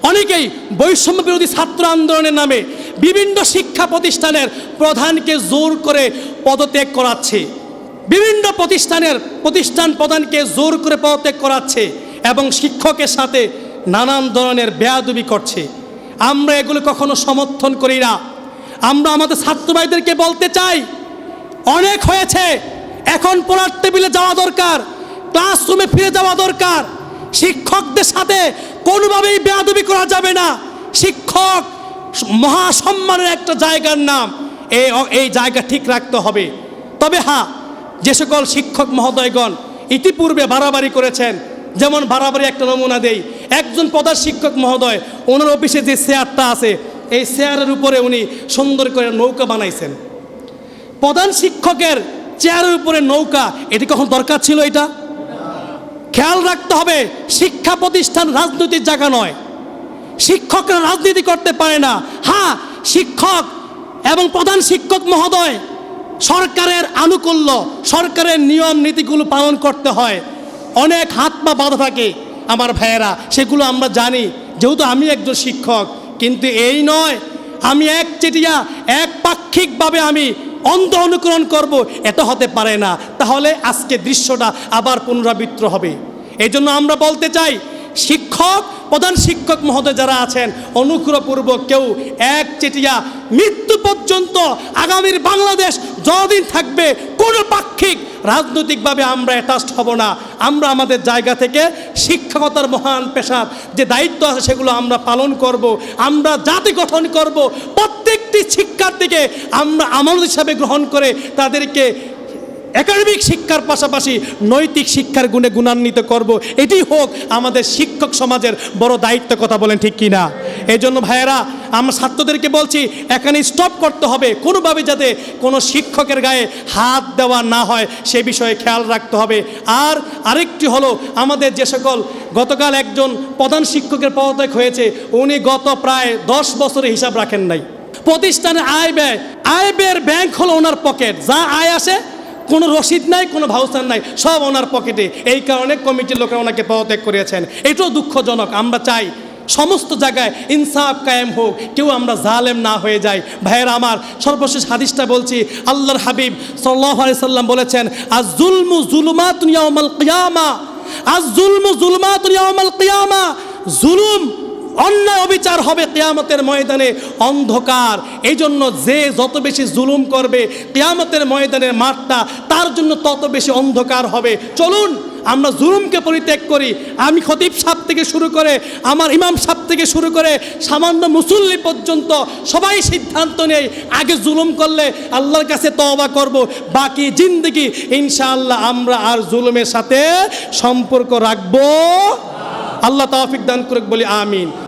অনেকেই বৈষম্য বিরোধী ছাত্র আন্দোলনের নামে বিভিন্ন শিক্ষা প্রতিষ্ঠানের প্রধানকে জোর করে পদত্যাগ করাচ্ছে, বিভিন্ন প্রতিষ্ঠান প্রধানকে জোর করে পদত্যাগ করাচ্ছে এবং শিক্ষকের সাথে নানান ধরনের বেয়াদবি করছে। আমরা এগুলো কখনো সমর্থন করি না। আমরা আমাদের ছাত্র ভাইদেরকে বলতে চাই, অনেক হয়েছে, এখন পড়ার টেবিলে যাওয়া দরকার, ক্লাসরুমে ফিরে যাওয়া দরকার। শিক্ষকদের সাথে কোনোভাবেই বেয়াদবি করা যাবে না। শিক্ষক মহাসম্মানের একটা জায়গার নাম, এই জায়গা ঠিক রাখতে হবে। তবে হ্যাঁ, যে সকল শিক্ষক মহোদয়গণ ইতিপূর্বে বাড়াবাড়ি করেছেন, যেমন বাড়াবাড়ি একটা নমুনা দেই, একজন প্রধান শিক্ষক মহোদয় ওনার অফিসে যে চেয়ারটা আছে, এই চেয়ারের উপরে উনি সুন্দর করে নৌকা বানাইছেন। প্রধান শিক্ষকের চেয়ারের উপরে নৌকা, এটি কখন দরকার ছিল? এটা খেয়াল রাখতে হবে। শিক্ষা প্রতিষ্ঠান রাজনৈতিক জায়গা নয়, শিক্ষকরা রাজনীতি করতে পারে না। হ্যাঁ, শিক্ষক এবং প্রধান শিক্ষক মহোদয় সরকারের আনুকূল্য, সরকারের নিয়ম নীতিগুলো পালন করতে হয়। অনেক হাত পা বাঁধা থাকে আমার ভাইয়েরা, সেগুলো আমরা জানি, যেহেতু আমি একজন শিক্ষক। কিন্তু এই নয় আমি একচেটিয়া একপাক্ষিকভাবে আমি অন্ধ অনুকরণ করব, এটা হতে পারে না। তাহলে আজকে দৃশ্যটা আবার পুনরাবৃত্ত হবে। এই জন্য আমরা বলতে চাই, শিক্ষক প্রধান শিক্ষক মহোদয় যারা আছেন, অনুগ্রহপূর্বক কেউ একচেটিয়া মৃত্যু পর্যন্ত আগামীর বাংলাদেশ যতদিন থাকবে কোনো পাক্ষিক রাজনৈতিকভাবে আমরা অ্যাটাচড হব না। আমরা আমাদের জায়গা থেকে শিক্ষকতার মহান পেশার যে দায়িত্ব আছে সেগুলো আমরা পালন করব। আমরা জাতি গঠন করব, প্রত্যেকটি শিক্ষার্থীকে আমরা আমানত হিসাবে গ্রহণ করে তাদেরকে একাডেমিক শিক্ষার পাশাপাশি নৈতিক শিক্ষার গুণে গুণান্বিত করব। এটি হোক আমাদের শিক্ষক সমাজের বড় দায়িত্ব। কথা বলেন ঠিক কি না? এই জন্য ভাইয়েরা, আমরা ছাত্রদেরকে বলছি, এখানে স্টপ করতে হবে। কোনোভাবে যাতে কোনো শিক্ষকের গায়ে হাত দেওয়া না হয় সে বিষয়ে খেয়াল রাখতে হবে। আর আরেকটি হলো, আমাদের যে সকল গতকাল একজন প্রধান শিক্ষকের পদত্যাগ হয়েছে, উনি গত প্রায় 10 বছরে হিসাব রাখেন নাই। প্রতিষ্ঠানে আয় ব্যয়ের ব্যাংক হলো ওনার পকেট। যা আয় আসে কোনো রসিদ নাই, কোনো ভাউচার নাই, সব ওনার পকেটে। এই কারণে কমিটির লোকেরা ওনাকে পদত্যাগ করেছেন। এটাও দুঃখজনক। আমরা চাই সমস্ত জায়গায় ইনসাফ কায়েম হোক, কেউ আমরা জালেম না হয়ে যাই। ভাইয়েরা আমার, সর্বশেষ হাদিসটা বলছি, আল্লাহর হাবিব সাল্লাল্লাহু আলাইহি সাল্লাম বলেছেন, আয-যুলমু যুলুমাতুন ইয়াউমাল কিয়ামা, আয-যুলমু যুলুমাতুন ইয়াউমাল কিয়ামা। জুলুম, অন্যায় অবিচার হবে কিয়ামতের ময়দানে অন্ধকার। এই জন্য যে যত বেশি জুলুম করবে, কিয়ামতের ময়দানের মাঠটা তার জন্য তত বেশি অন্ধকার হবে। চলুন আমরা জুলুমকে পরিত্যাগ করি। আমি খতিব সাহেব থেকে শুরু করে, আমার ইমাম সাহেব থেকে শুরু করে সামান্য মুসল্লি পর্যন্ত সবাই সিদ্ধান্ত নেই, আগে জুলুম করলে আল্লাহর কাছে তওবা করব, বাকি জিন্দেগি ইনশাআল্লাহ আমরা আর জুলুমের সাথে সম্পর্ক রাখবো। আল্লাহ তৌফিক দান করুক, বলি আমিন।